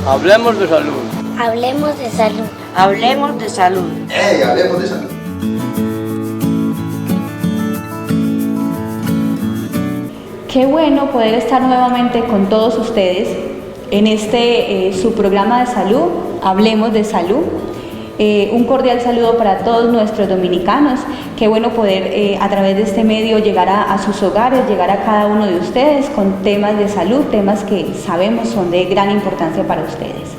Hablemos de salud. Hablemos de salud. Hablemos de salud. Hablemos de salud. Qué bueno poder estar nuevamente con todos ustedes en este su programa de salud, Hablemos de Salud. Un cordial saludo para todos nuestros dominicanos. Qué bueno poder a través de este medio llegar a sus hogares, llegar a cada uno de ustedes con temas de salud, temas que sabemos son de gran importancia para ustedes.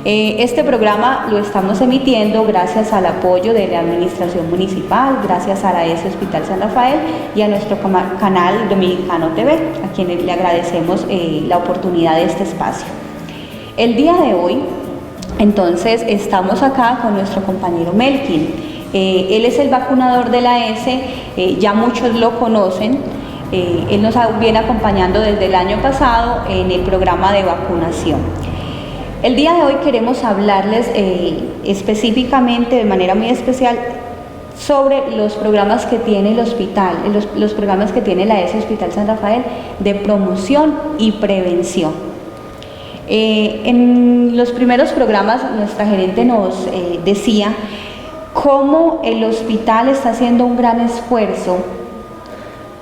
Este programa lo estamos emitiendo gracias al apoyo de la Administración Municipal, gracias a la ES Hospital San Rafael y a nuestro canal Dominicano TV, a quienes le agradecemos la oportunidad de este espacio. El día de hoy, entonces, estamos acá con nuestro compañero Melkin. Él es el vacunador de la ES, ya muchos lo conocen. Él nos viene acompañando desde el año pasado en el programa de vacunación. El día de hoy queremos hablarles específicamente, de manera muy especial, sobre los programas que tiene el hospital, los programas que tiene la ES Hospital San Rafael de promoción y prevención. En los primeros programas nuestra gerente nos decía cómo el hospital está haciendo un gran esfuerzo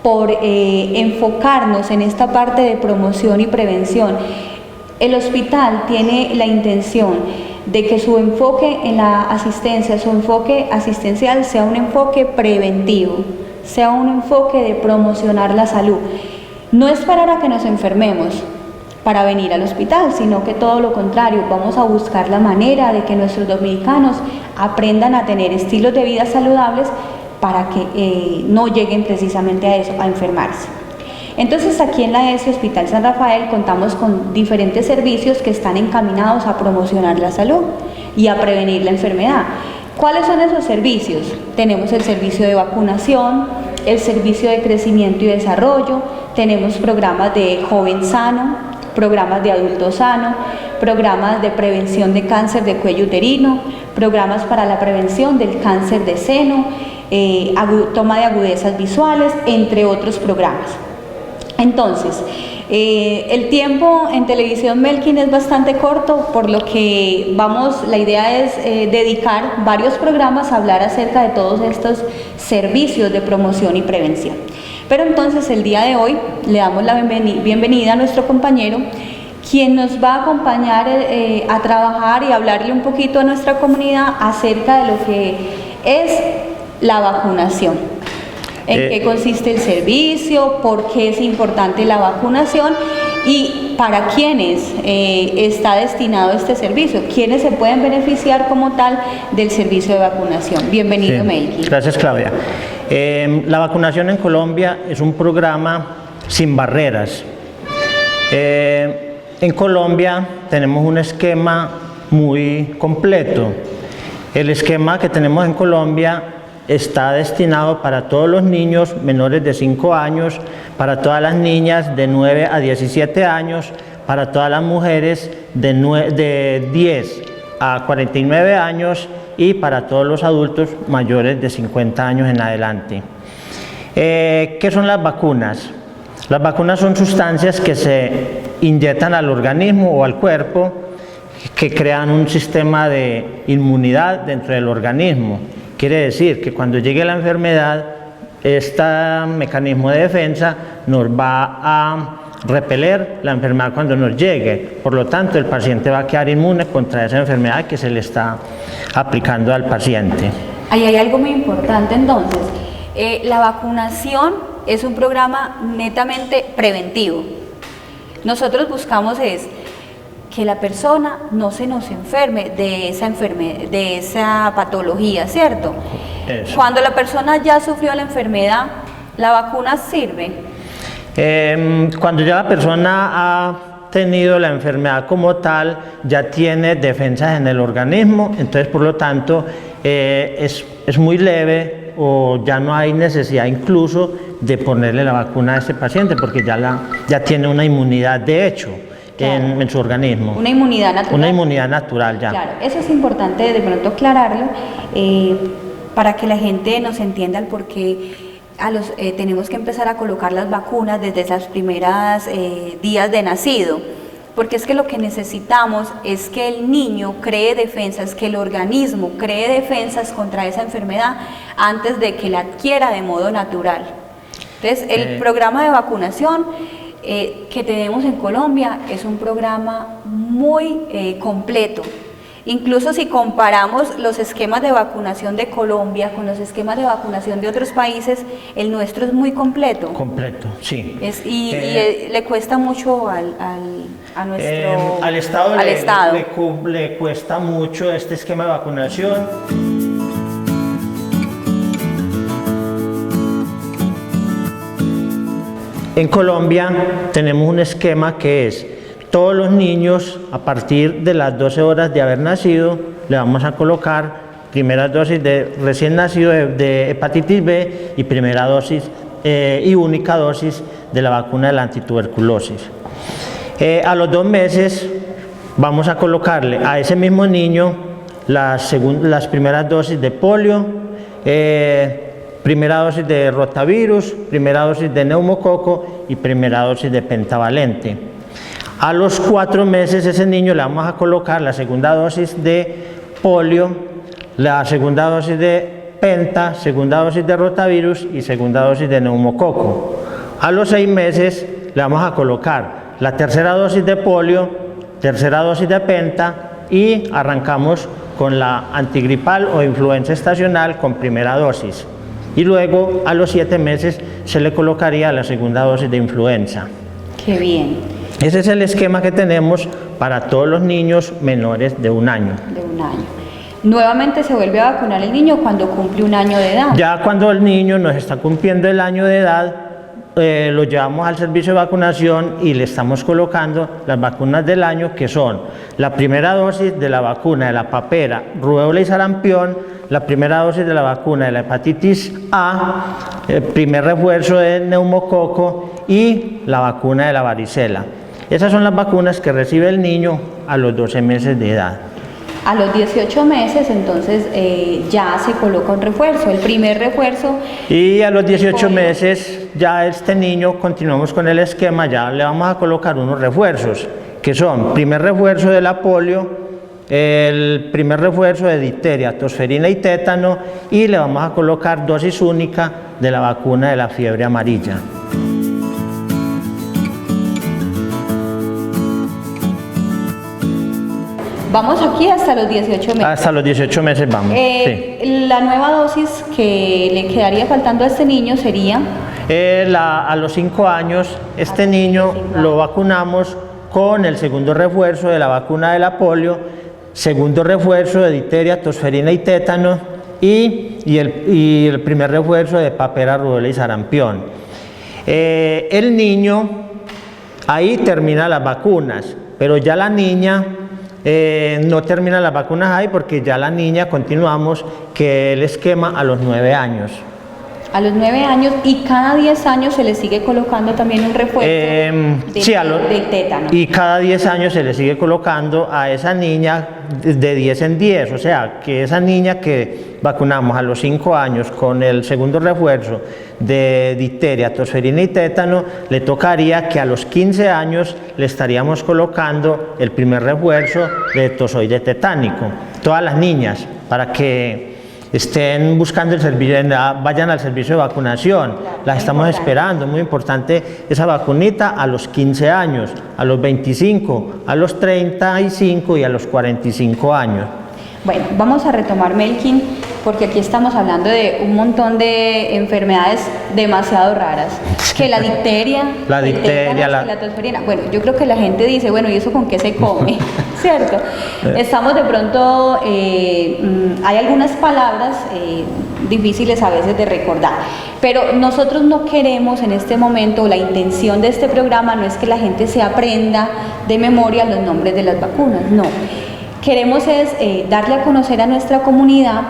por enfocarnos en esta parte de promoción y prevención. El hospital tiene la intención de que su enfoque en la asistencia, su enfoque asistencial sea un enfoque preventivo, sea un enfoque de promocionar la salud. No esperar a que nos enfermemos para venir al hospital, sino que todo lo contrario, vamos a buscar la manera de que nuestros dominicanos aprendan a tener estilos de vida saludables para que no lleguen precisamente a eso, a enfermarse. Entonces aquí en la ES Hospital San Rafael contamos con diferentes servicios que están encaminados a promocionar la salud y a prevenir la enfermedad. ¿Cuáles son esos servicios? Tenemos el servicio de vacunación, el servicio de crecimiento y desarrollo, tenemos programas de joven sano, programas de adulto sano, programas de prevención de cáncer de cuello uterino, programas para la prevención del cáncer de seno, toma de agudezas visuales, entre otros programas. Entonces, el tiempo en televisión, Melkin, es bastante corto, por lo que la idea es dedicar varios programas a hablar acerca de todos estos servicios de promoción y prevención. Pero entonces el día de hoy le damos la bienvenida a nuestro compañero, quien nos va a acompañar a trabajar y hablarle un poquito a nuestra comunidad acerca de lo que es la vacunación. ¿En qué consiste el servicio? ¿Por qué es importante la vacunación? ¿Y para quiénes está destinado este servicio? ¿Quiénes se pueden beneficiar como tal del servicio de vacunación? Bienvenido, Melkin. Gracias, Claudia. La vacunación en Colombia es un programa sin barreras. En Colombia tenemos un esquema muy completo. El esquema que tenemos en Colombia está destinado para todos los niños menores de 5 años, para todas las niñas de 9 a 17 años, para todas las mujeres de 10 a 49 años y para todos los adultos mayores de 50 años en adelante. ¿Qué son las vacunas? Las vacunas son sustancias que se inyectan al organismo o al cuerpo que crean un sistema de inmunidad dentro del organismo. Quiere decir que cuando llegue la enfermedad, este mecanismo de defensa nos va a repeler la enfermedad cuando nos llegue. Por lo tanto, el paciente va a quedar inmune contra esa enfermedad que se le está aplicando al paciente. Ahí hay algo muy importante entonces. La vacunación es un programa netamente preventivo. Nosotros buscamos que la persona no se nos enferme de esa patología, ¿cierto? Eso. Cuando la persona ya sufrió la enfermedad, ¿la vacuna sirve? Cuando ya la persona ha tenido la enfermedad como tal, ya tiene defensas en el organismo, entonces por lo tanto es muy leve o ya no hay necesidad incluso de ponerle la vacuna a ese paciente porque ya tiene una inmunidad de hecho. Claro. En su organismo. Una inmunidad natural. Una inmunidad natural ya. Claro, eso es importante de pronto aclararlo para que la gente nos entienda el por qué tenemos que empezar a colocar las vacunas desde esas primeras días de nacido. porque es que lo que necesitamos es que el niño cree defensas, que el organismo cree defensas contra esa enfermedad antes de que la adquiera de modo natural. Entonces, el programa de vacunación que tenemos en Colombia es un programa muy completo. Incluso si comparamos los esquemas de vacunación de Colombia con los esquemas de vacunación de otros países, el nuestro es muy completo. Completo, sí. Le cuesta mucho al Estado. Le cuesta mucho este esquema de vacunación. En Colombia tenemos un esquema que es: todos los niños a partir de las 12 horas de haber nacido le vamos a colocar primera dosis de recién nacido de hepatitis B y primera dosis y única dosis de la vacuna de la antituberculosis. A los 2 meses vamos a colocarle a ese mismo niño las primeras dosis de polio, primera dosis de rotavirus, primera dosis de neumococo y primera dosis de pentavalente. A los 4 meses ese niño le vamos a colocar la segunda dosis de polio, la segunda dosis de penta, segunda dosis de rotavirus y segunda dosis de neumococo. A los 6 meses le vamos a colocar la tercera dosis de polio, tercera dosis de penta y arrancamos con la antigripal o influenza estacional con primera dosis. Y luego a los 7 meses se le colocaría la segunda dosis de influenza. ¡Qué bien! Ese es el esquema que tenemos para todos los niños menores de 1 año. De 1 año. Nuevamente se vuelve a vacunar el niño cuando cumple 1 año de edad. Ya cuando el niño nos está cumpliendo el año de edad, lo llevamos al servicio de vacunación y le estamos colocando las vacunas del año, que son la primera dosis de la vacuna de la papera, rubéola y sarampión, la primera dosis de la vacuna de la hepatitis A, el primer refuerzo de neumococo y la vacuna de la varicela. Esas son las vacunas que recibe el niño a los 12 meses de edad. A los 18 meses, entonces, ya se coloca un refuerzo, el primer refuerzo. Y a los 18 meses, ya este niño, continuamos con el esquema, ya le vamos a colocar unos refuerzos, que son primer refuerzo de la polio, el primer refuerzo de difteria, tosferina y tétano, y le vamos a colocar dosis única de la vacuna de la fiebre amarilla. Vamos aquí hasta los 18 meses. Hasta los 18 meses vamos. Sí. La nueva dosis que le quedaría faltando a este niño sería... a los 5 años, este niño lo vacunamos con el segundo refuerzo de la vacuna de la polio, segundo refuerzo de difteria, tosferina y tétano y el primer refuerzo de papera, rubéola y sarampión. El niño ahí termina las vacunas, pero ya la niña no termina las vacunas ahí, porque ya la niña continuamos que el esquema a los 9 años. A los 9 años, y cada 10 años se le sigue colocando también un refuerzo del tétano. Y cada 10 años se le sigue colocando a esa niña de 10 en 10, o sea, que esa niña que vacunamos a los 5 años con el segundo refuerzo de difteria, tosferina y tétano, le tocaría que a los 15 años le estaríamos colocando el primer refuerzo de tozoide tetánico. Todas las niñas, para que estén buscando el servicio, vayan al servicio de vacunación, las estamos esperando, muy importante esa vacunita a los 15 años, a los 25, a los 35 y a los 45 años. Bueno, vamos a retomar, Melkin, porque aquí estamos hablando de un montón de enfermedades demasiado raras, que la difteria, la tosferina. Bueno, yo creo que la gente dice, bueno, ¿y eso con qué se come? ¿Cierto? Estamos de pronto, hay algunas palabras difíciles a veces de recordar, pero nosotros no queremos en este momento, la intención de este programa no es que la gente se aprenda de memoria los nombres de las vacunas, no. Queremos es darle a conocer a nuestra comunidad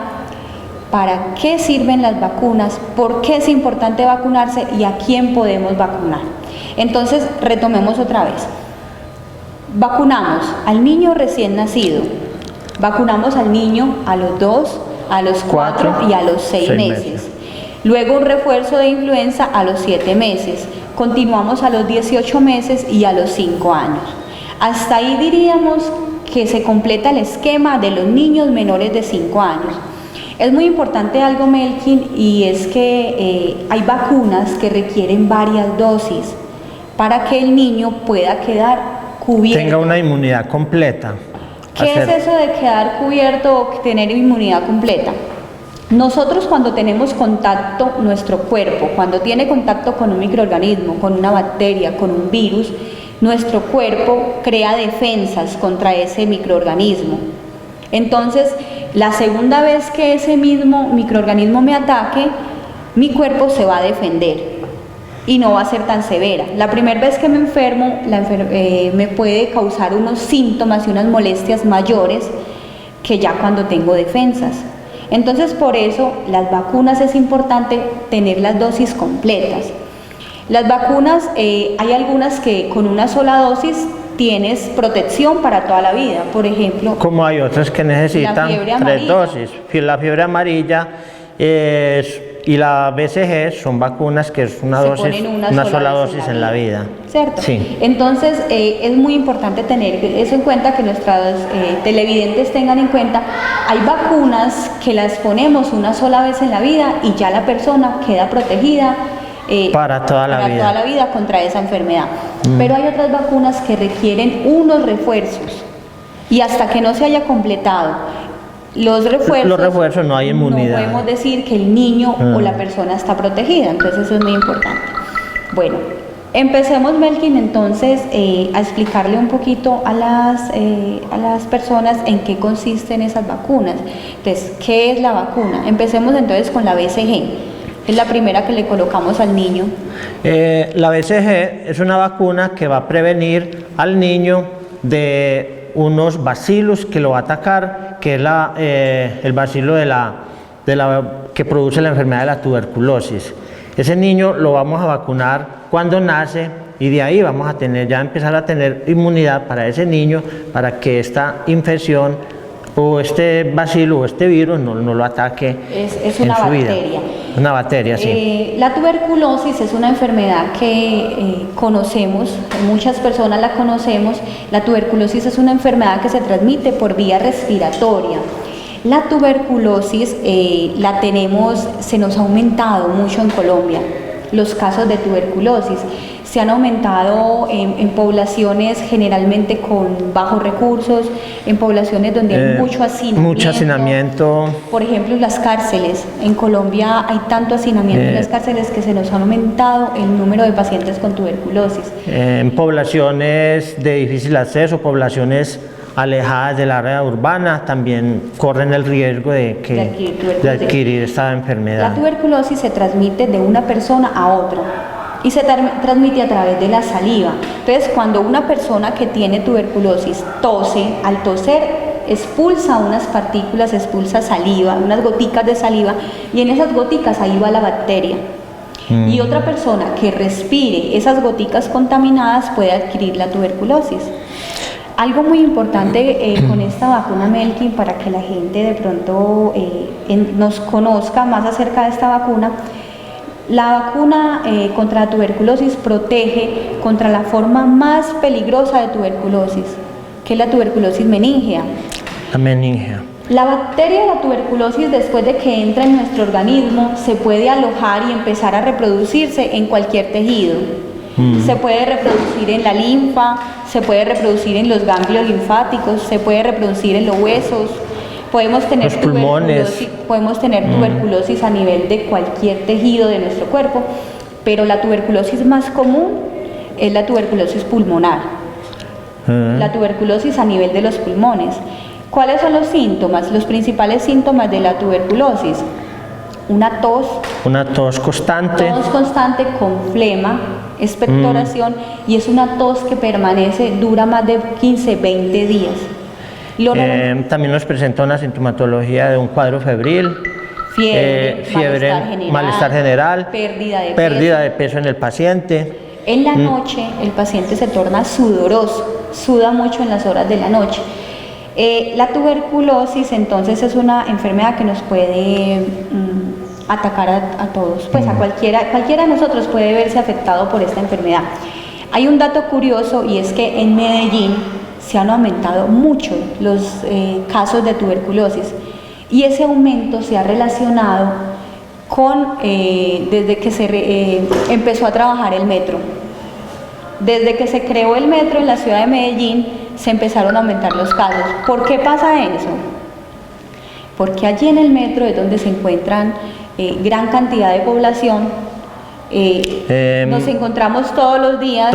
para qué sirven las vacunas, por qué es importante vacunarse y a quién podemos vacunar. Entonces, retomemos otra vez. Vacunamos al niño recién nacido, vacunamos al niño a los 2, a los 4 y a los 6 meses. Luego un refuerzo de influenza a los 7 meses. Continuamos a los 18 meses y a los 5 años. Hasta ahí diríamos que se completa el esquema de los niños menores de 5 años. Es muy importante algo, Melkin, y es que hay vacunas que requieren varias dosis para que el niño pueda quedar cubierto. Tenga una inmunidad completa. ¿Qué es eso de quedar cubierto o tener inmunidad completa? Nosotros cuando tenemos contacto, nuestro cuerpo, cuando tiene contacto con un microorganismo, con una bacteria, con un virus, nuestro cuerpo crea defensas contra ese microorganismo. Entonces, la segunda vez que ese mismo microorganismo me ataque, mi cuerpo se va a defender y no va a ser tan severa. La primera vez que me enfermo, me puede causar unos síntomas y unas molestias mayores que ya cuando tengo defensas. Entonces, por eso, las vacunas es importante tener las dosis completas. Las vacunas, hay algunas que con una sola dosis tienes protección para toda la vida. Por ejemplo, como hay otras que necesitan 3 dosis. La fiebre amarilla y la BCG son vacunas que es una sola dosis en la vida. ¿Cierto? Sí. Entonces es muy importante tener eso en cuenta, que nuestros televidentes tengan en cuenta. Hay vacunas que las ponemos una sola vez en la vida y ya la persona queda protegida para toda la vida contra esa enfermedad. Pero hay otras vacunas que requieren unos refuerzos y hasta que no se haya completado los refuerzos no hay inmunidad. No podemos decir que el niño o la persona está protegida. Entonces eso es muy importante. Bueno, empecemos, Melkin, entonces a explicarle un poquito a las personas en qué consisten esas vacunas. Entonces, ¿qué es la vacuna? Empecemos entonces con la BCG. Es la primera que le colocamos al niño. La BCG es una vacuna que va a prevenir al niño de unos bacilos que lo va a atacar, que es el bacilo que produce la enfermedad de la tuberculosis. Ese niño lo vamos a vacunar cuando nace y de ahí vamos a empezar a tener inmunidad para ese niño, para que esta infección o este bacilo o este virus no lo ataque es una en su vida. Bacteria. Una bacteria, sí. La tuberculosis es una enfermedad que conocemos, muchas personas la conocemos. La tuberculosis es una enfermedad que se transmite por vía respiratoria. La tuberculosis se nos ha aumentado mucho en Colombia, los casos de tuberculosis. Se han aumentado en poblaciones generalmente con bajos recursos, en poblaciones donde hay mucho hacinamiento. Mucho hacinamiento. Por ejemplo, en las cárceles. En Colombia hay tanto hacinamiento en las cárceles que se nos ha aumentado el número de pacientes con tuberculosis. En poblaciones de difícil acceso, poblaciones alejadas del área urbana, también corren el riesgo de adquirir esta enfermedad. La tuberculosis se transmite de una persona a otra y se transmite a través de la saliva. Entonces, cuando una persona que tiene tuberculosis tose, al toser expulsa unas partículas, expulsa saliva, unas goticas de saliva, y en esas goticas ahí va la bacteria. Y otra persona que respire esas goticas contaminadas puede adquirir la tuberculosis. Algo muy importante con esta vacuna, Melkin, para que la gente de pronto nos conozca más acerca de esta vacuna. La vacuna contra la tuberculosis protege contra la forma más peligrosa de tuberculosis, que es la tuberculosis meningea. La meningea. La bacteria de la tuberculosis, después de que entra en nuestro organismo, se puede alojar y empezar a reproducirse en cualquier tejido. Se puede reproducir en la linfa, se puede reproducir en los ganglios linfáticos, se puede reproducir en los huesos. Podemos tener tuberculosis a nivel de cualquier tejido de nuestro cuerpo, pero la tuberculosis más común es la tuberculosis pulmonar. La tuberculosis a nivel de los pulmones. ¿Cuáles son los síntomas? Los principales síntomas de la tuberculosis: una tos. Una tos constante. Tos constante con flema, expectoración, y es una tos que dura más de 15, 20 días. También nos presenta una sintomatología de un cuadro febril, fiebre, malestar general, pérdida de peso en el paciente. En la noche el paciente se torna sudoroso, suda mucho en las horas de la noche. La tuberculosis entonces es una enfermedad que nos puede atacar a todos, pues a cualquiera de nosotros puede verse afectado por esta enfermedad. Hay un dato curioso y es que en Medellín se han aumentado mucho los casos de tuberculosis y ese aumento se ha relacionado con desde que se empezó a trabajar el metro. Desde que se creó el metro en la ciudad de Medellín se empezaron a aumentar los casos. ¿Por qué pasa eso? Porque allí en el metro es donde se encuentran gran cantidad de población. Nos encontramos todos los días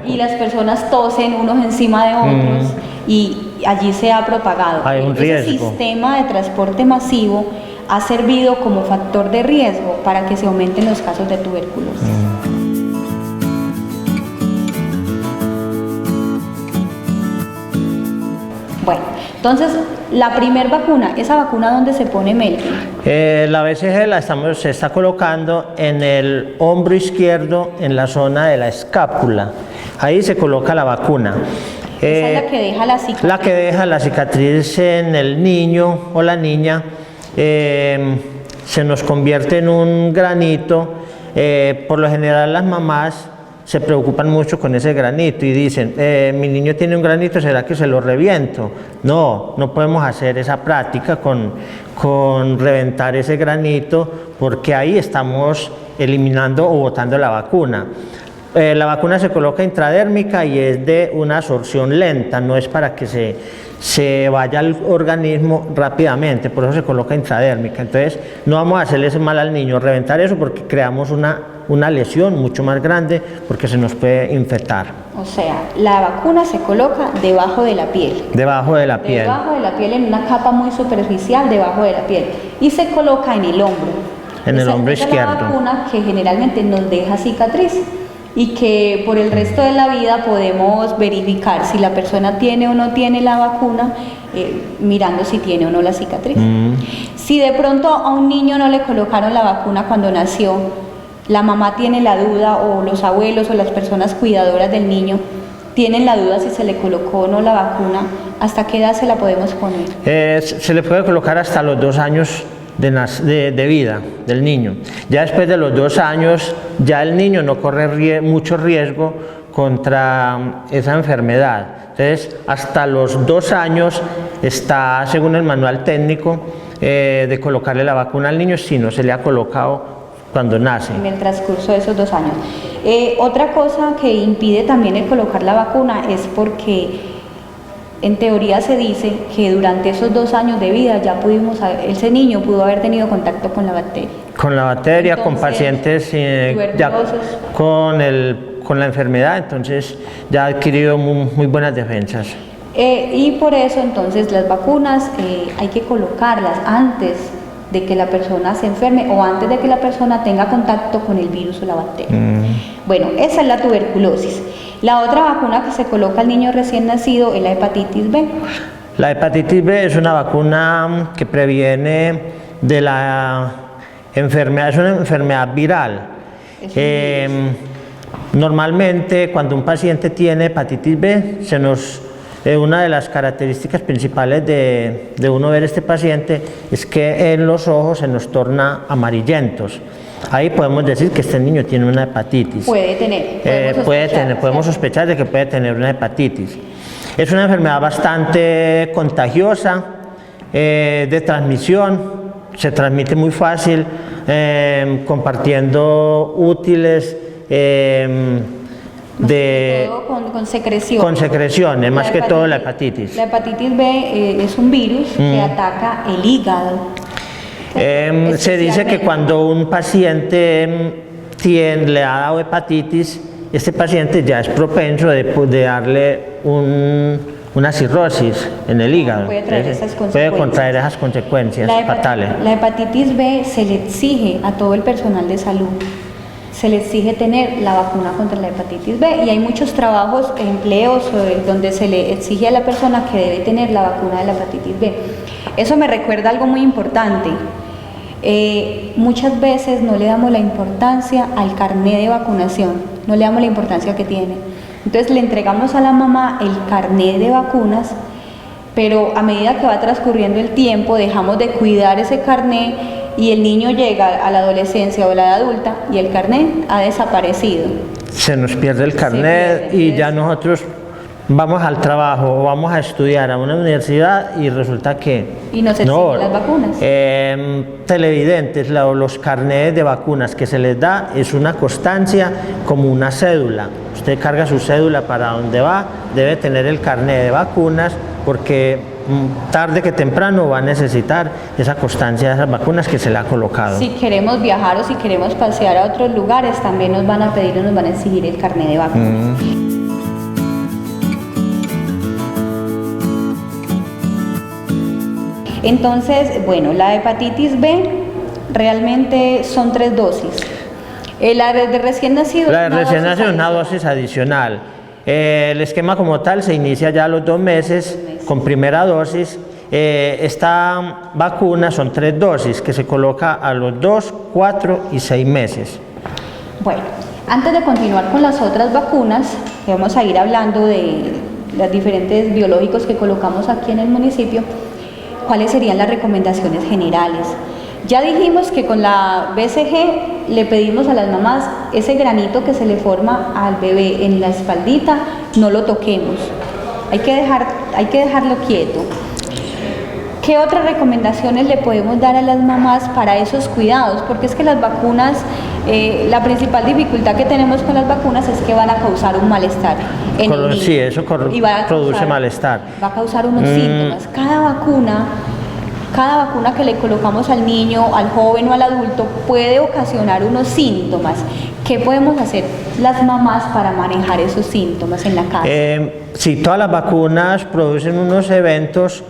y las personas tosen unos encima de otros y allí se ha propagado. Hay un riesgo. Ese sistema de transporte masivo ha servido como factor de riesgo para que se aumenten los casos de tuberculosis. Bueno, entonces la primer vacuna, ¿esa vacuna dónde se pone, Melvin? La BCG se está colocando en el hombro izquierdo, en la zona de la escápula. Ahí se coloca la vacuna. Esa es la que deja la cicatriz. La que deja la cicatriz en el niño o la niña. Se nos convierte en un granito. Por lo general las mamás se preocupan mucho con ese granito y dicen, mi niño tiene un granito, ¿será que se lo reviento? No, no podemos hacer esa práctica con reventar ese granito porque ahí estamos eliminando o botando la vacuna. La vacuna se coloca intradérmica y es de una absorción lenta, no es para que se vaya al organismo rápidamente, por eso se coloca intradérmica. Entonces no vamos a hacerle mal al niño, reventar eso porque creamos una lesión mucho más grande porque se nos puede infectar. O sea, la vacuna se coloca debajo de la piel. Debajo de la piel. Debajo de la piel, en una capa muy superficial debajo de la piel. Y se coloca en el hombro. En el hombro izquierdo. Es la vacuna que generalmente nos deja cicatriz y que por el resto de la vida podemos verificar si la persona tiene o no tiene la vacuna, mirando si tiene o no la cicatriz. Si de pronto a un niño no le colocaron la vacuna cuando nació, la mamá tiene la duda, o los abuelos o las personas cuidadoras del niño tienen la duda si se le colocó o no la vacuna, ¿hasta qué edad se la podemos poner? Se le puede colocar hasta los 2 años de vida del niño. Ya después de los 2 años, ya el niño no corre mucho riesgo contra esa enfermedad. Entonces, hasta los 2 años está, según el manual técnico, de colocarle la vacuna al niño si no se le ha colocado cuando nace. En el transcurso de esos 2 años. Otra cosa que impide también el colocar la vacuna es porque en teoría se dice que durante esos 2 años de vida ya ese niño pudo haber tenido contacto con la bacteria. Con la bacteria, entonces, con pacientes ya con la enfermedad, entonces ya ha adquirido muy buenas defensas. Y por eso entonces las vacunas hay que colocarlas antes de que la persona se enferme o antes de que la persona tenga contacto con el virus o la bacteria. Bueno, esa es la tuberculosis. La otra vacuna que se coloca al niño recién nacido es la hepatitis B. La hepatitis B es una vacuna que previene de la enfermedad, es una enfermedad viral. Normalmente cuando un paciente tiene hepatitis B, una de las características principales de uno ver este paciente es que en los ojos se nos torna amarillentos. Ahí podemos decir que este niño tiene una hepatitis. Podemos sospechar de que puede tener una hepatitis. Es una enfermedad bastante contagiosa, de transmisión, se transmite muy fácil, compartiendo útiles, con secreciones. Con secreciones, más que todo la hepatitis. La hepatitis B es un virus que ataca el hígado. Se dice que cuando un paciente le ha dado hepatitis, este paciente ya es propenso de darle una cirrosis en el hígado. Puede contraer esas consecuencias fatales. La hepatitis B se le exige a todo el personal de salud. Se le exige tener la vacuna contra la hepatitis B y hay muchos trabajos, empleos donde se le exige a la persona que debe tener la vacuna de la hepatitis B. Eso me recuerda algo muy importante. Muchas veces no le damos la importancia al carné de vacunación, no le damos la importancia que tiene. Entonces le entregamos a la mamá el carné de vacunas, pero a medida que va transcurriendo el tiempo dejamos de cuidar ese carné y el niño llega a la adolescencia o a la edad adulta y el carné ha desaparecido. se nos pierde el carnet y ya nosotros vamos al trabajo o vamos a estudiar a una universidad y resulta que y no se exigen las vacunas. Televidentes, los carnets de vacunas que se les da es una constancia como una cédula. Usted carga su cédula para donde va, debe tener el carnet de vacunas porque tarde que temprano va a necesitar esa constancia de esas vacunas que se le ha colocado. Si queremos viajar o si queremos pasear a otros lugares, también nos van a pedir o nos van a exigir el carnet de vacunas. Entonces, bueno, la hepatitis B realmente son 3 dosis. La de recién nacido es una dosis adicional. El esquema como tal se inicia ya a los 2 meses con primera dosis. Esta vacuna son 3 dosis que se coloca a los 2, 4 y 6 meses. Bueno, antes de continuar con las otras vacunas, vamos a ir hablando de los diferentes biológicos que colocamos aquí en el municipio. ¿Cuáles serían las recomendaciones generales? Ya dijimos que con la BCG le pedimos a las mamás ese granito que se le forma al bebé en la espaldita, no lo toquemos, hay que dejarlo quieto. ¿Qué otras recomendaciones le podemos dar a las mamás para esos cuidados? Porque es que las vacunas, la principal dificultad que tenemos con las vacunas es que van a causar un malestar en el niño. Sí, eso produce malestar. Va a causar unos síntomas. Cada vacuna que le colocamos al niño, al joven o al adulto puede ocasionar unos síntomas. ¿Qué podemos hacer las mamás para manejar esos síntomas en la casa? Sí, todas las vacunas producen unos efectos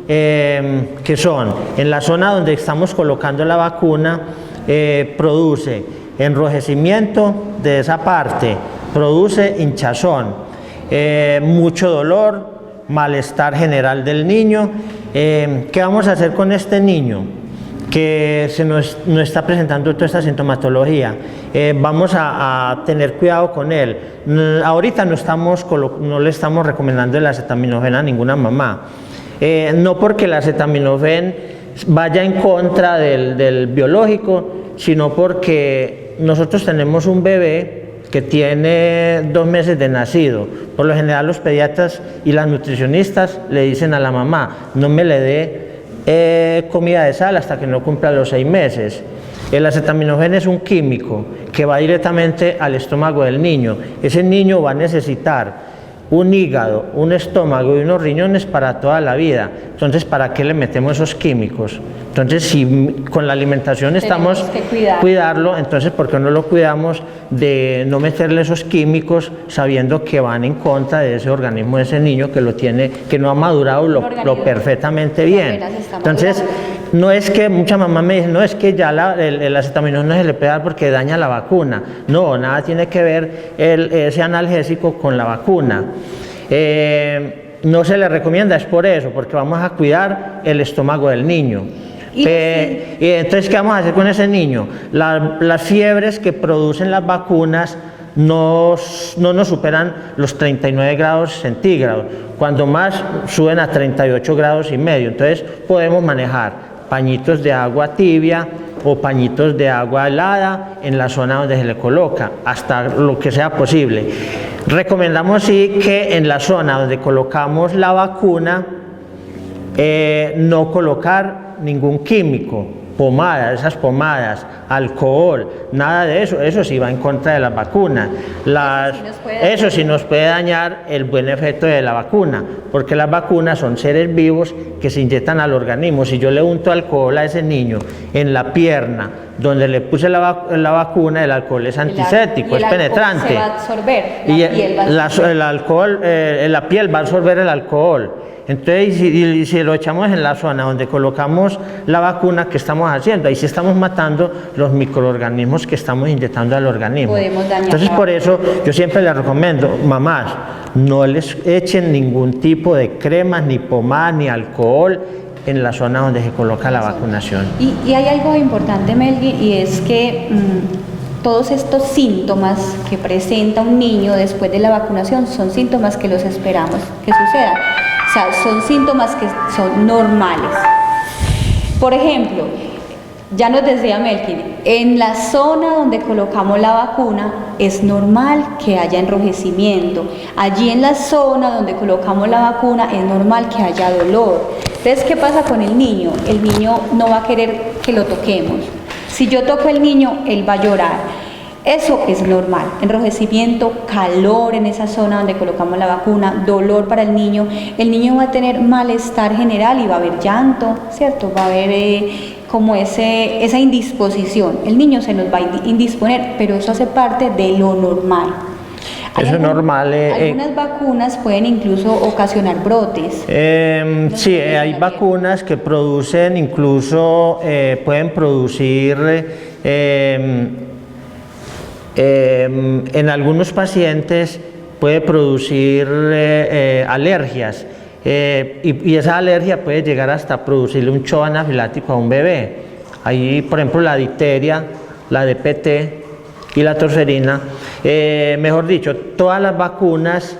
que son, en la zona donde estamos colocando la vacuna, produce enrojecimiento de esa parte, produce hinchazón, mucho dolor, malestar general del niño. ¿Qué vamos a hacer con este niño que nos está presentando toda esta sintomatología? Vamos a tener cuidado con él. Ahorita no le estamos recomendando el acetaminofén a ninguna mamá. No porque el acetaminofén vaya en contra del biológico, sino porque nosotros tenemos un bebé que tiene 2 meses de nacido. Por lo general los pediatras y las nutricionistas le dicen a la mamá, no me le dé comida de sal hasta que no cumpla los 6 meses. El acetaminofén es un químico que va directamente al estómago del niño. Ese niño va a necesitar un hígado, un estómago y unos riñones para toda la vida. Entonces, ¿para qué le metemos esos químicos? Entonces, si con la alimentación estamos cuidarlo, entonces ¿por qué no lo cuidamos de no meterle esos químicos sabiendo que van en contra de ese organismo de ese niño que no ha madurado lo perfectamente bien? Entonces, no es que muchas mamás me dicen, no, es que ya el acetaminofén no se le puede dar porque daña la vacuna. No, nada tiene que ver ese analgésico con la vacuna. No se le recomienda, es por eso, porque vamos a cuidar el estómago del niño. Entonces, ¿qué vamos a hacer con ese niño? Las fiebres que producen las vacunas no nos superan los 39 grados centígrados, cuando más suben a 38 grados y medio. Entonces podemos manejar pañitos de agua tibia o pañitos de agua helada en la zona donde se le coloca, hasta lo que sea posible. Recomendamos sí que en la zona donde colocamos la vacuna no colocar ningún químico, esas pomadas, alcohol, nada de eso. Eso sí va en contra de las vacunas. Eso sí nos puede dañar el buen efecto de la vacuna, porque las vacunas son seres vivos que se inyectan al organismo. Si yo le unto alcohol a ese niño en la pierna donde le puse la vacuna, el alcohol es antiséptico, es penetrante. Se va a absorber, la piel va a absorber el alcohol. Entonces, si lo echamos en la zona donde colocamos la vacuna, ¿qué estamos haciendo? Ahí sí estamos matando los microorganismos que estamos inyectando al organismo. Entonces, por eso yo siempre les recomiendo, mamás, no les echen ningún tipo de cremas, ni pomada, ni alcohol en la zona donde se coloca la vacunación. Y hay algo importante, Melvin, y es que todos estos síntomas que presenta un niño después de la vacunación son síntomas que los esperamos que sucedan. O sea, son síntomas que son normales. Por ejemplo, Ya nos decía Melkin, en la zona donde colocamos la vacuna es normal que haya enrojecimiento. Allí en la zona donde colocamos la vacuna es normal que haya dolor. Entonces, ¿qué pasa con el niño? El niño no va a querer que lo toquemos. Si yo toco al niño, él va a llorar. Eso es normal, enrojecimiento, calor en esa zona donde colocamos la vacuna, dolor para el niño va a tener malestar general y va a haber llanto, ¿cierto? Va a haber como esa indisposición, el niño se nos va a indisponer, pero eso hace parte de lo normal. Eso es normal. Algunas vacunas pueden incluso ocasionar brotes. Sí, hay vacunas que producen, incluso pueden producir en algunos pacientes puede producir alergias y esa alergia puede llegar hasta producirle un shock anafiláctico a un bebé. Ahí, por ejemplo, la difteria, la DPT y la tosferina, mejor dicho, todas las vacunas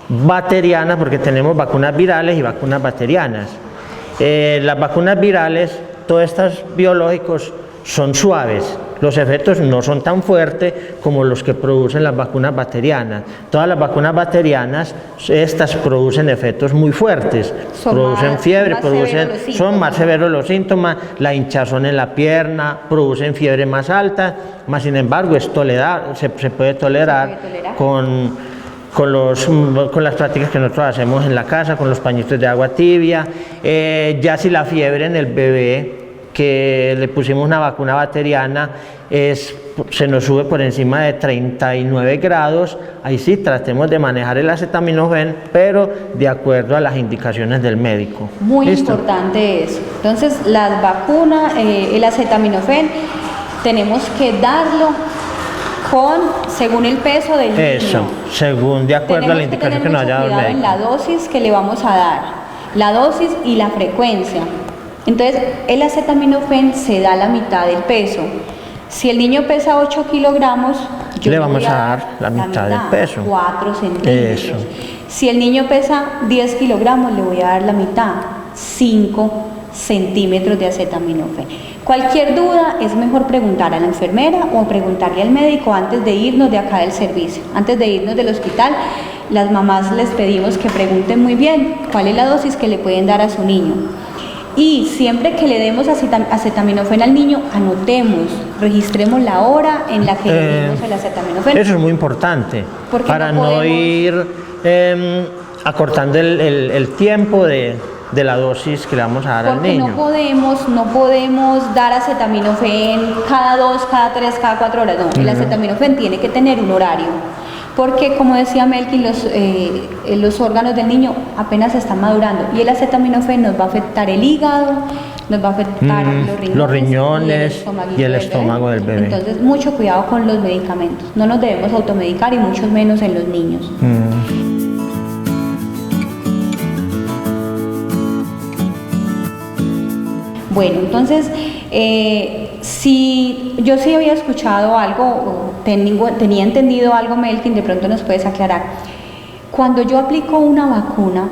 bacterianas, porque tenemos vacunas virales y vacunas bacterianas. Las vacunas virales, todos estos biológicos son suaves. Los efectos no son tan fuertes como los que producen las vacunas bacterianas. Todas las vacunas bacterianas, estas producen efectos muy fuertes, producen fiebre, son más severos los síntomas, la hinchazón en la pierna, producen fiebre más alta, más sin embargo es se puede tolerar con las prácticas que nosotros hacemos en la casa, con los pañitos de agua tibia. Ya si la fiebre en el bebé que le pusimos una vacuna bacteriana se nos sube por encima de 39 grados, ahí sí tratemos de manejar el acetaminofén, pero de acuerdo a las indicaciones del médico. Muy importante eso. Entonces, las vacunas, el acetaminofén, tenemos que darlo según el peso del niño. Eso, según, de acuerdo a la indicación que nos haya dado el médico. En la dosis que le vamos a dar, la dosis y la frecuencia. Entonces, el acetaminofén se da a la mitad del peso. Si el niño pesa 8 kilogramos, le vamos a dar la mitad del peso. 4 centímetros. Eso. Si el niño pesa 10 kilogramos, le voy a dar la mitad, 5 centímetros de acetaminofén. Cualquier duda es mejor preguntar a la enfermera o preguntarle al médico antes de irnos de acá del servicio, antes de irnos del hospital. Las mamás les pedimos que pregunten muy bien cuál es la dosis que le pueden dar a su niño. Y siempre que le demos acetaminofén al niño, anotemos, registremos la hora en la que le dimos el acetaminofén. Eso es muy importante, para no ir acortando el tiempo de la dosis que le vamos a dar al niño. No podemos dar acetaminofén cada 2, cada 3, cada 4 horas, no. El acetaminofén tiene que tener un horario. Porque, como decía Melkin, los órganos del niño apenas están madurando y el acetaminofén nos va a afectar el hígado, nos va a afectar los riñones y el estómago del bebé. Entonces, mucho cuidado con los medicamentos. No nos debemos automedicar y mucho menos en los niños. Bueno, entonces, si yo sí había escuchado algo, tenía entendido algo, Melkin, de pronto nos puedes aclarar. Cuando yo aplico una vacuna,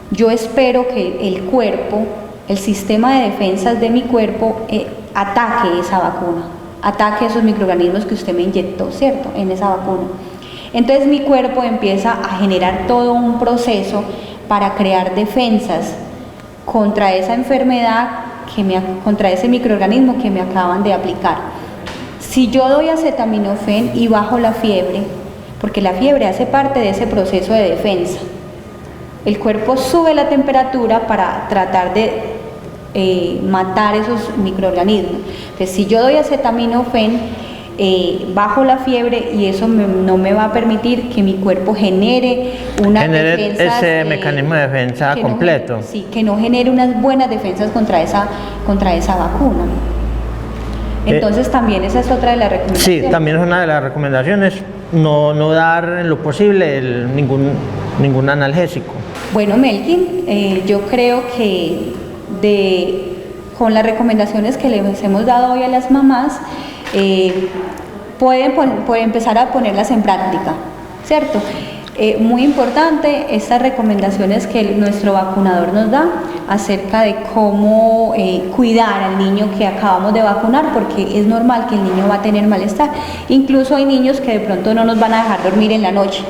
yo espero que el cuerpo, el sistema de defensas de mi cuerpo, ataque esa vacuna, ataque esos microorganismos que usted me inyectó, ¿cierto?, en esa vacuna. Entonces mi cuerpo empieza a generar todo un proceso para crear defensas contra esa enfermedad, contra ese microorganismo que me acaban de aplicar. Si yo doy acetaminofén y bajo la fiebre, porque la fiebre hace parte de ese proceso de defensa, el cuerpo sube la temperatura para tratar de matar esos microorganismos. Entonces, si yo doy acetaminofén, bajo la fiebre y eso no me va a permitir que mi cuerpo genere ese mecanismo de defensa completo. Que no genere unas buenas defensas contra esa vacuna. Entonces también esa es otra de las recomendaciones. Sí, también es una de las recomendaciones, no dar en lo posible ningún analgésico. Bueno, Melkin, yo creo que con las recomendaciones que les hemos dado hoy a las mamás, pueden empezar a ponerlas en práctica, ¿cierto? Muy importante estas recomendaciones que nuestro vacunador nos da acerca de cómo cuidar al niño que acabamos de vacunar, porque es normal que el niño va a tener malestar. Incluso hay niños que de pronto no nos van a dejar dormir en la noche,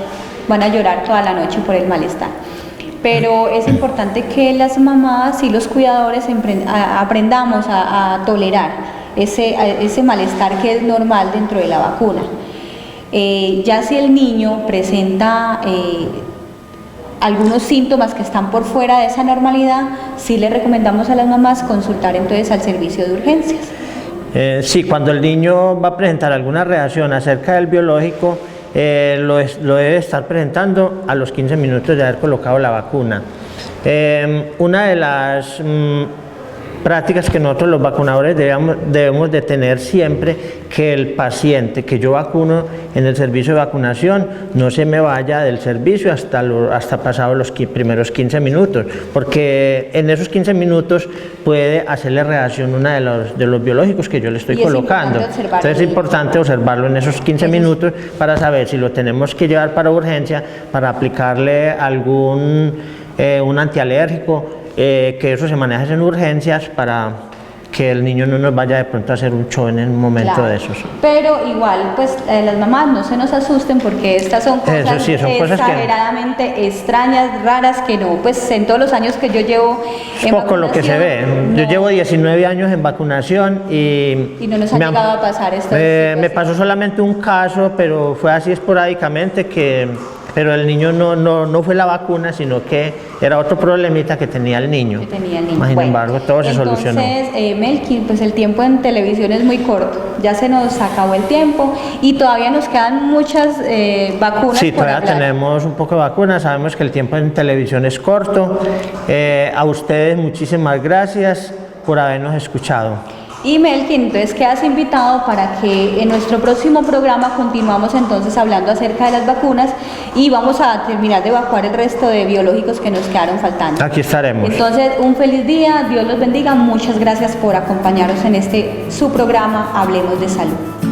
van a llorar toda la noche por el malestar. Pero es importante que las mamás y los cuidadores aprendamos a tolerar ese malestar que es normal dentro de la vacuna. Ya si el niño presenta algunos síntomas que están por fuera de esa normalidad, sí le recomendamos a las mamás consultar entonces al servicio de urgencias. Sí, cuando el niño va a presentar alguna reacción acerca del biológico, lo debe estar presentando a los 15 minutos de haber colocado la vacuna. Una de las prácticas que nosotros los vacunadores debemos de tener siempre, que el paciente que yo vacuno en el servicio de vacunación no se me vaya del servicio hasta pasados los primeros 15 minutos, porque en esos 15 minutos puede hacerle reacción una de los biológicos que yo le estoy colocando. Entonces es importante observarlo en esos 15 minutos para saber si lo tenemos que llevar para urgencia, para aplicarle algún un antialérgico, que eso se maneja en urgencias para que el niño no nos vaya de pronto a hacer un show en un momento de esos. Pero igual, pues las mamás no se nos asusten, porque estas son cosas, sí, son cosas exageradamente extrañas, raras, que no, pues en todos los años que yo llevo en poco lo que se ve. No, yo llevo 19 años en vacunación y no nos ha llegado a pasar esto. Me pasó solamente un caso, pero fue así esporádicamente, pero el niño no fue la vacuna, sino que era otro problemita que tenía el niño. Sin embargo, todo se solucionó. Entonces, Melqui, pues el tiempo en televisión es muy corto. Ya se nos acabó el tiempo y todavía nos quedan muchas vacunas. Sí, todavía tenemos un poco de vacunas. Sabemos que el tiempo en televisión es corto. A ustedes muchísimas gracias por habernos escuchado. Y Melqui, entonces quedas invitado para que en nuestro próximo programa continuamos entonces hablando acerca de las vacunas y vamos a terminar de evacuar el resto de biológicos que nos quedaron faltando. Aquí estaremos. Entonces, un feliz día, Dios los bendiga, muchas gracias por acompañarnos en su programa Hablemos de Salud.